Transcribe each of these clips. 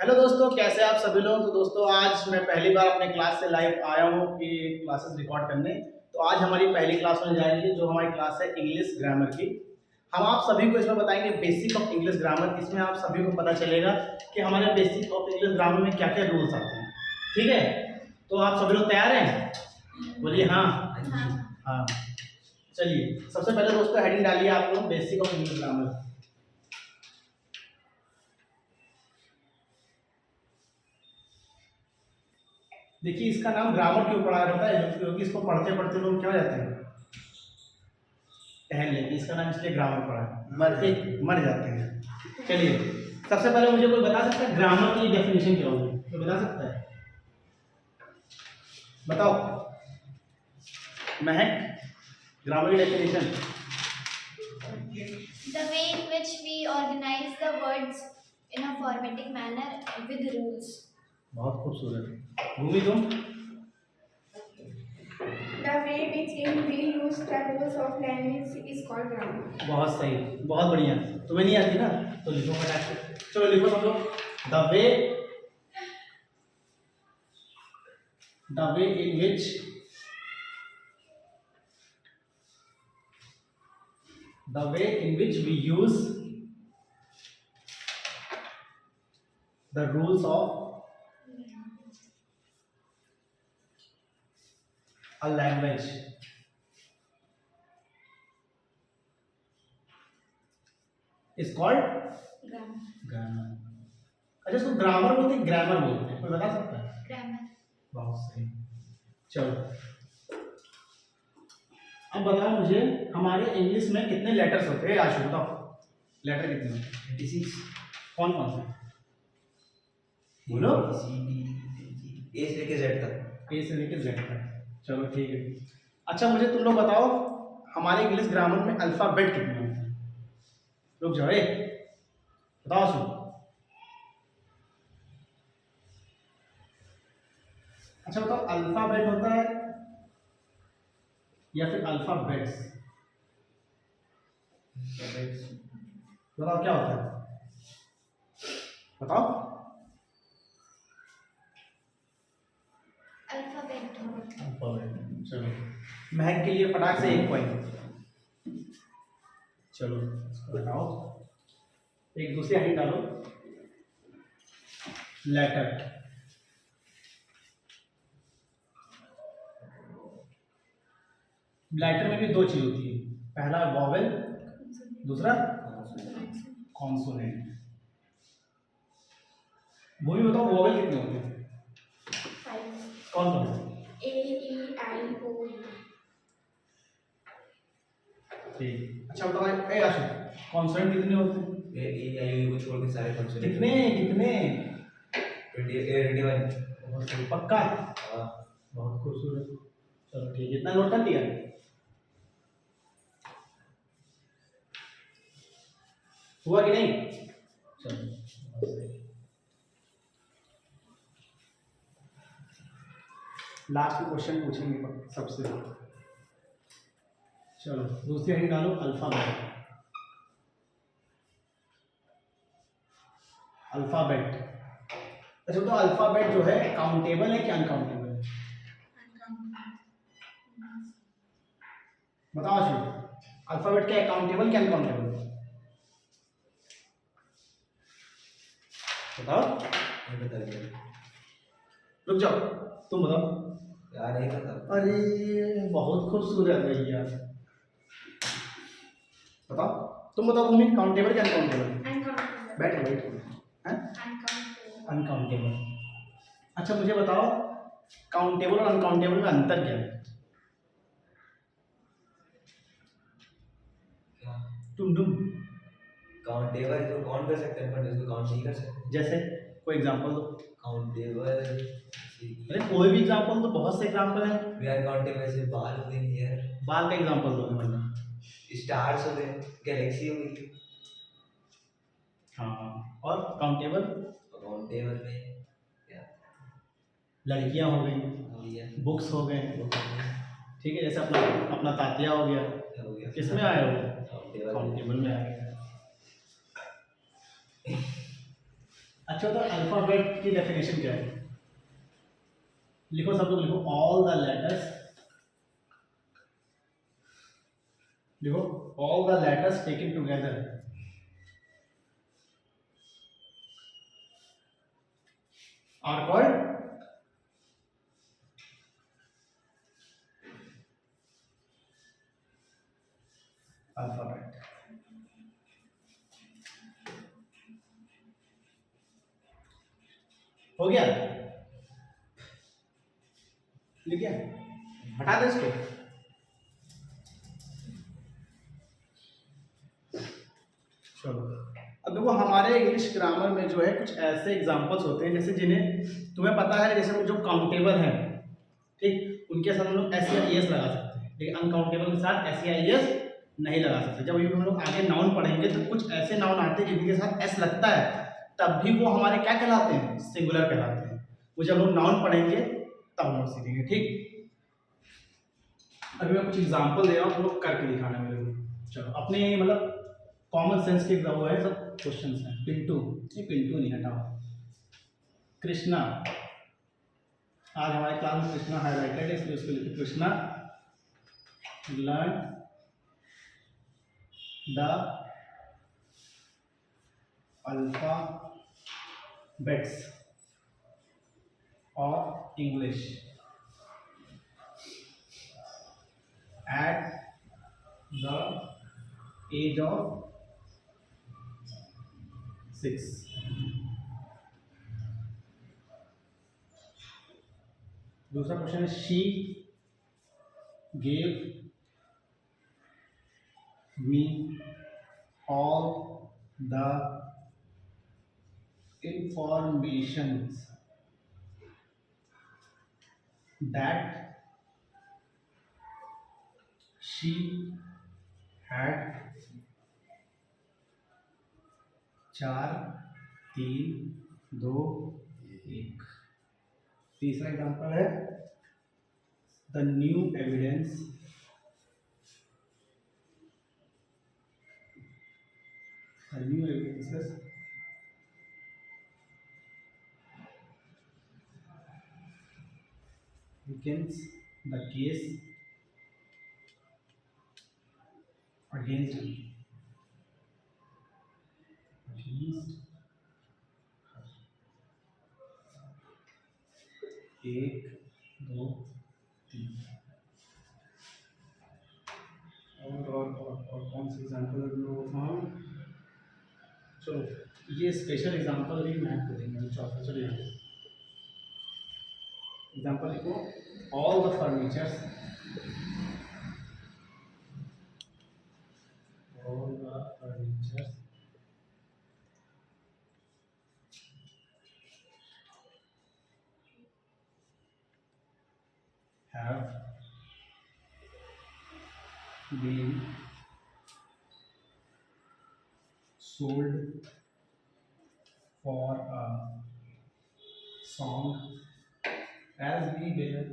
Hello दोस्तों, कैसे आप सभी लोग। तो दोस्तों, आज मैं पहली बार अपने क्लास से लाइव आया हूँ कि क्लासेस रिकॉर्ड करने। तो आज हमारी पहली क्लास होने जा रही है, जो हमारी क्लास है इंग्लिश ग्रामर की। हम आप सभी को इसमें बताएंगे बेसिक ऑफ इंग्लिश ग्रामर। इसमें आप सभी को पता चलेगा कि हमारे बेसिक ऑफ इंग्लिश ग्रामर में क्या क्या रूल्स आते हैं। ठीक है, तो आप सभी लोग तैयार हैं? बोलिए हाँ। हाँ, चलिए सबसे पहले दोस्तों हेडिंग डालिए आप लोग, बेसिक ऑफ इंग्लिश ग्रामर। देखिए, इसका नाम ग्रामर क्यों पढ़ा जाता है? क्योंकि इसको पढ़ते पढ़ते लोग क्या हो जाते हैं, टहल लेते हैं। इसका नाम इसलिए ग्रामर पढ़ा है, मर जाते हैं। चलिए, सबसे पहले मुझे कोई बता सकता है ग्रामर की डेफिनेशन क्या होगी? कोई बता सकता है? बताओ महक, ग्रामर की definition. The way in which we organize the words in a formatting manner with rules. बहुत खूबसूरत। भूमि तुम? The way which in we use the rules of language is called grammar. बहुत सही, बहुत बढ़िया। तुम्हें नहीं आती ना, तो लिखो फटाक से। चलो लिखो सब लोग। The way in which we use the rules of a language is called grammar। अच्छा, इसको ग्रामर बोलते हैं, ग्रामर बोलते हैं? कोई बता सकता है? Grammar. बहुत सही। चलो, अब बताओ मुझे, हमारे इंग्लिश में कितने लेटर्स होते हैं? आशु बताओ, लेटर कितने होते हैं? 36। कौन कौन से? बोलो। ए से लेके जेड तक। ए से लेकर जेड तक। चलो ठीक है। अच्छा, मुझे तुम लोग बताओ, हमारे इंग्लिश ग्रामर में अल्फाबेट कितने होते हैं? रुक जाओ, बताओ आशु। अच्छा बताओ, अल्फाबेट होता है या फिर अल्फाबेट्स? बताओ क्या होता है, बताओ। Alphabet. अल्फाबेट। चलो, महक के लिए फटाक से 1 पॉइंट। चलो इसको बताओ, एक दूसरी हेडिंग डालो, लेटर। लेटर में भी 2 चीज होती है, पहला वॉवेल, दूसरा कॉन्सोनेंट। वो भी बताओ, वॉवेल कितने होते हैं? 5. कौन कौन से? A, E, I, O, U. ठीक। अच्छा बताओ, आशु, कॉन्सोनेंट कितने होते हैं? ए ए आई को छोड़ के सारे फंक्शन कितने कितने? 21। बहुत सही, पक्का? हां। बहुत खूबसूरत। चलो ठीक है, इतना नोट कर लिया? हुआ कि नहीं? चलो, लास्ट क्वेश्चन पूछेंगे सबसे। चलो दूसरी हेडिंग डालो, अल्फाबेट। अल्फाबेट। अच्छा तो अल्फाबेट जो है काउंटेबल है कि अनकाउंटेबल है? बताओ आशु, अल्फाबेट क्या है, काउंटेबल क्या अनकाउंटेबल? बताओ। ये बता दिया। रुक जाओ, तुम बताओ। यार नहीं पता। अरे बहुत खूबसूरत भैया। बताओ, तुम बताओ भूमि, काउंटेबल क्या अनकाउंटेबल? Uncountable. बैठो बैठो। हैं? Uncountable. अनकाउंटेबल। अच्छा मुझे बताओ, काउंटेबल और अनकाउंटेबल में अंतर क्या है? क्या? तुम काउंटेबल तो काउंट कर सकते हैं, पर इसको काउंट नहीं कर सकते। जैसे कोई एग्जांपल दो। काउंटेबल अरे कोई भी एग्जांपल, तो बहुत से एग्जांपल हैं। वी आर काउंटेबल से बाल होते हैं यार। बाल का एग्जांपल दो वरना। स्टार्स हो गए, गैलेक्सी हो गई। हाँ, और काउंटेबल? काउंटेबल में क्या? लड़कियां हो गई, हो गया। बुक्स हो गए। हो ठीक है, जैसे अपना अपना तातिया हो गया, गया। किसमें आया हो? काउंटेबल। काउंटेबल में आ गया। अच्छा तो अल्फ़ाबेट की डेफिनेशन क्या है? लिखो, सब लोग लिखो, ऑल द लेटर्स, लिखो, all the letters taken together are called alphabet. हो गया? लिख गया? हटा दे इसको। चलो, अब देखो हमारे इंग्लिश ग्रामर में जो है कुछ ऐसे एग्जांपल्स होते हैं जैसे जिन्हें तुम्हें पता है, जैसे जो काउंटेबल हैं, ठीक, उनके साथ हम लोग एस या एस लगा सकते हैं, लेकिन अनकाउंटेबल के साथ एस या एस नहीं लगा सकते। जब हम लोग आगे नाउन पढ़ेंगे तो कुछ ऐसे नाउन आते हैं जिनके साथ एस लगता है, तब भी वो हमारे क्या कहलाते हैं? सिंगुलर कहलाते हैं। वो जब हम लोग नाउन पढ़ेंगे तब हम लोग सीखेंगे, ठीक। अभी मैं कुछ एग्जांपल दे रहा हूँ, तुम लोग करके दिखाना मेरे को। चलो, अपने मतलब कॉमन सेंस के वो है, सब क्वेश्चंस हैं। पिंटू, ये पिंटू नहीं, हटाओ। कृष्णा, आज हमारे क्लास में कृष्णा हाईलाइटेड है, इसलिए उसको लिखो Krishna learn the alphabets of English at the age of 6. दूसरा क्वेश्चन है, she gave me all the informations that she had। 4 3 2 1। तीसरा एग्जांपल है, the new evidence weakens the case against her। 1 2 3। और कौन सा एग्जाम्पल चलो, ये स्पेशल एग्जाम्पल भी मैथ करेंगे चौथा। चलो यहाँ एग्जाम्पल लिखो, all the furnitures have been sold for a song as we were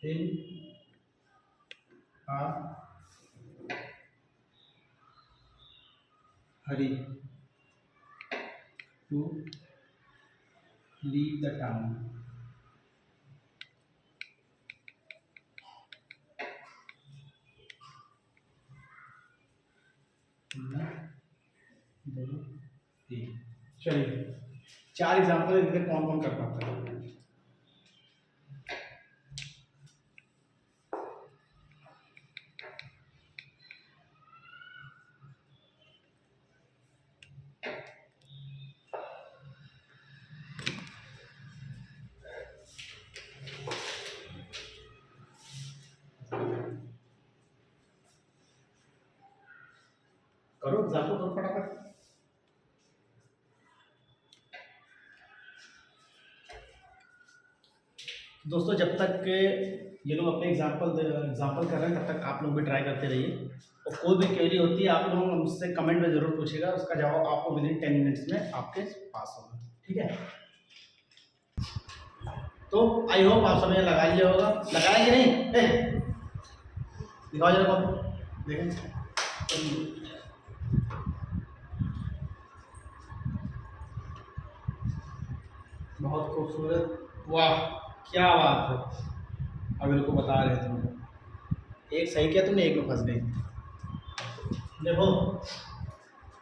in a hurry to leave the town। चलिए, 4 एग्जाम्पल इनके कौन कौन कर पाता है? करो एग्जाम्पल, करो फटाफट। दोस्तों, जब तक ये लोग अपने एग्जाम्पल कर रहे हैं, तब तक आप लोग भी ट्राई करते रहिए, और कोई भी क्वेरी होती है आप लोग मुझसे कमेंट में ज़रूर पूछिएगा, उसका जवाब आपको विदिन 10 मिनट्स में आपके पास होगा, ठीक है। तो आई होप आप सबने लगा लिया होगा। लगाया कि नहीं? दिखाओ जरा, देखें बहुत खूबसूरत, वाह क्या बात है। अब इनको बता रहे तुम, एक सही किया तुमने, एक में फंस गई। देखो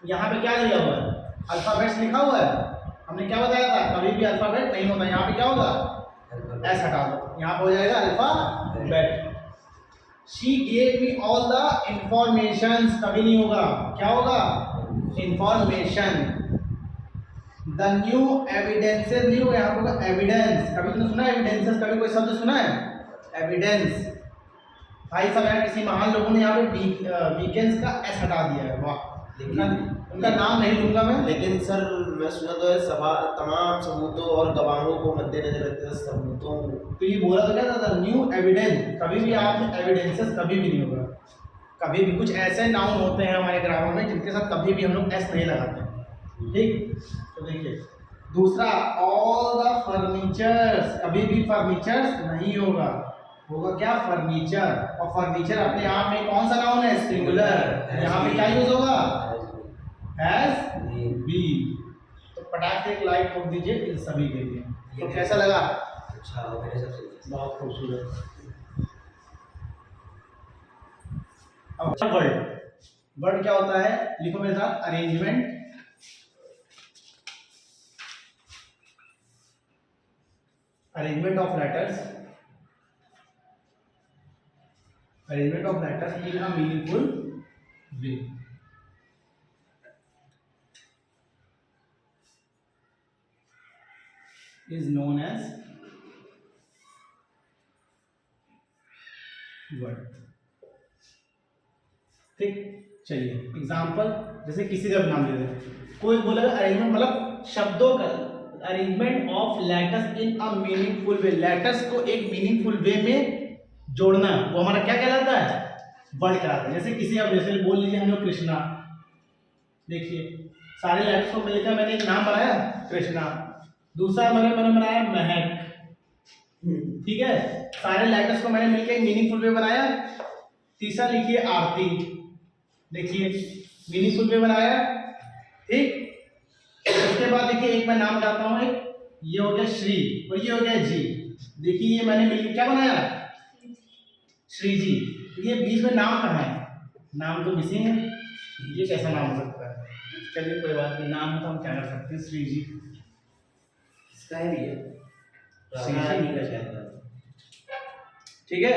यहाँ पे क्या लिखा हुआ है, अल्फाबेट्स लिखा हुआ है। हमने क्या बताया था, कभी भी अल्फाबेट नहीं होता। यहाँ पे क्या होगा, एस हटा दो, यहाँ पे हो जाएगा alphabet. She gave me all the information, कभी नहीं होगा, क्या होगा, information. The new evidences, new यहाँ पे होगा एविडेंस। कभी तुमने सुना है एविडेंसेस, कभी कोई शब्द सुना है एविडेंस। भाई साहब यार किसी महान लोगों ने यहाँ पे वीकेंड्स का एस हटा दिया है, वाह। उनका नाम नहीं लूंगा मैं, लेकिन सर मैं सुना तो है सभा तमाम सबूतों और गवाहों को मद्देनजर रखते हुए सबूतों। तो ये बोला तो क्या था, न्यू एविडेंस। कभी भी आप एविडेंसेस कभी भी नहीं होगा, कभी भी। कुछ ऐसे नाउन होते हैं हमारे ग्रामर में जिनके साथ कभी भी हम लोग एस नहीं लगाते हैं, ठीक। तो देखिए दूसरा, ऑल द फर्नीचर्स, कभी भी फर्नीचर्स नहीं होगा, होगा क्या, फर्नीचर। और फर्नीचर अपने आप में कौन सा नाउन है, सिंगुलर। यहाँ पे क्या यूज होगा, एस बी। तो पटाख से एक लाइक ठोक दीजिए इन सभी के लिए। तो कैसा लगा, अच्छा मेरे सबसे बहुत खूबसूरत। अब वर्ड, वर्ड क्या होता है, लिखो मेरे साथ, arrangement, arrangement of letters, arrangement of letters in a meaningful way. Is known as word, ठीक। चलिए एग्जाम्पल, जैसे किसी का भी नाम ले लें, कोई बोलेगा अरेंजमेंट मतलब शब्दों का, arrangement of letters in a meaningful way, letters को एक मीनिंगफुल वे में जोड़ना, वो हमारा क्या कहलाता है, वर्ड कहलाता है। जैसे किसी अब जैसे बोल लीजिए हम लोग कृष्णा, देखिए सारे लेटर्स को मिलकर मैंने एक नाम बनाया कृष्णा। दूसरा मैंने बनाया महक, ठीक है, सारे लेटर्स को मैंने मिलकर एक मीनिंगफुल वे बनाया। तीसरा लिखिए आरती, देखिए मीनिंगफुल वे बनाया, ठीक। उसके बाद देखिए एक मैं नाम बताता हूँ, एक ये हो गया श्री और ये हो गया जी। देखिए ये मैंने मिलकर क्या बनाया, श्री जी। ये बीच में नाम कहाँ है, नाम तो मिसिंग है, ये कैसा नाम हो सकता है। चलिए कोई बात नहीं, नाम तो हम क्या कर सकते हैं, श्री जी। इसका है भी है, श्री जी का शायद, ठीक है।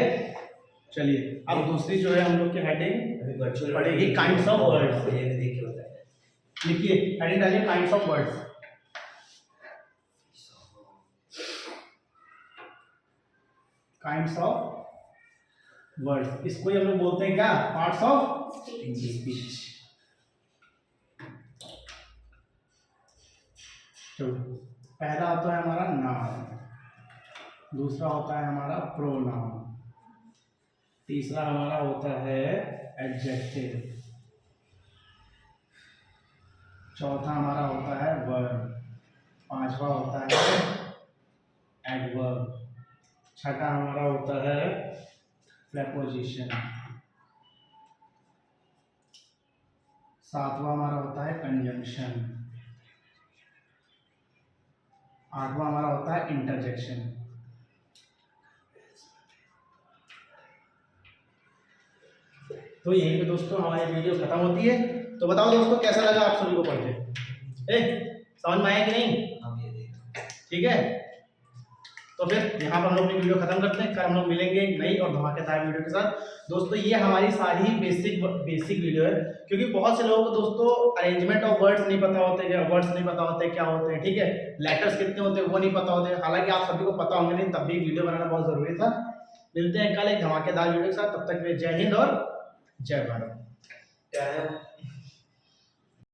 चलिए अब दूसरी जो है हम लोग की हेडिंग अभी वर्चुअल पढ़ेगी काइंड्स ऑफ वर्ड्स। ये देख के बताया। लिखिए हेडिंग डालिए kinds of words. Kinds of words, इसको ही हम लोग बोलते हैं क्या, पार्ट्स ऑफ स्पीच। चलो पहला होता है हमारा नाउन, दूसरा होता है हमारा प्रोनाउन, तीसरा हमारा होता है एडजेक्टिव, चौथा हमारा होता है वर्ब, पांचवा होता है एडवर्ब, छठा हमारा होता है प्रेपोजिशन, सातवां हमारा होता है कंजंक्शन, आठवां हमारा होता है इंटरजेक्शन। तो यहीं पे दोस्तों हमारी वीडियो खत्म होती है। तो बताओ दोस्तों कैसा लगा आप सभी को पढ़ के, समझ में आया कि नहीं, हम ये देख ठीक है। तो फिर यहाँ पर हम लोग अपनी वीडियो खत्म करते हैं, कल हम लोग मिलेंगे एक नई और धमाकेदार वीडियो के साथ। दोस्तों ये हमारी सारी बेसिक वीडियो है, क्योंकि बहुत से लोगों को दोस्तों अरेंजमेंट ऑफ वर्ड्स नहीं पता होते, वर्ड्स नहीं पता होते क्या होते हैं, ठीक है, लेटर्स कितने होते हैं वो नहीं पता होते। हालांकि आप सभी को पता होंगे, नहीं तब भी वीडियो बनाना बहुत जरूरी था। मिलते हैं कल एक धमाकेदार वीडियो के साथ, तब तक के लिए जय हिंद और जय भारत। क्या है।